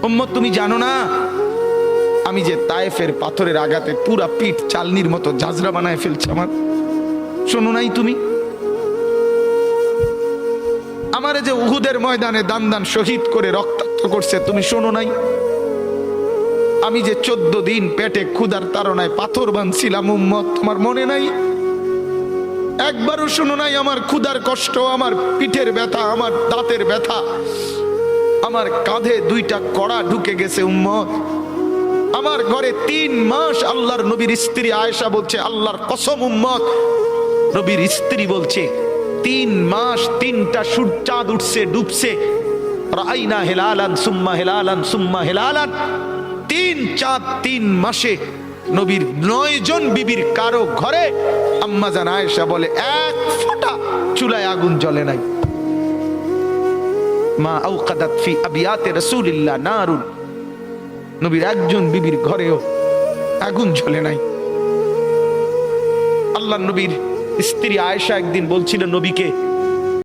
উম্মত তুমি জানো না আমি যে তায়েফের পাথরের আঘাতে পুরা পিঠ চালনির মতো জাজরা বানায় ফেলছে আমার? শোনো নাই তুমি? আমারে যে উহুদের ময়দানে দান দান শহীদ করে রক্তাক্ত করছে, তুমি শোনো নাই? আমি যে 14 দিন পেটে ক্ষুধার তাড়নায় পাথর বাঁধছিলাম, উম্মত তোমার মনে নাই? একবারও শোনো নাই আমার ক্ষুধার কষ্ট, আমার পিঠের ব্যথা, আমার দাঁতের ব্যথা, আমার কাঁধে 2টা কড়া ঢুকে গেছে? উম্মত, আমার ঘরে 3 মাস আল্লাহর নবীর স্ত্রী আয়েশা বলছে, আল্লাহর কসম উম্মত, নবীর স্ত্রী বলছে 3 মাস 3টা চাঁদ উঠছে ডুবছে, রাইনা হেলালান সুম্মা হেলালান সুম্মা হেলালান, 3 চাঁদ 3 মাসে নবীর 9 জন বিবির কারো ঘরে আম্মা জান আয়েশা বলে 1 ফোঁটা চুলায় আগুন জ্বলে নাই। মা আওকাদাত ফি আবিয়াতে রাসূলিল্লাহ নারুন, নবীর একজন বিবির ঘরেও আগুন জ্বলে নাই। আল্লাহর নবীর স্ত্রী আয়েশা একদিন বলছিল নবীকে,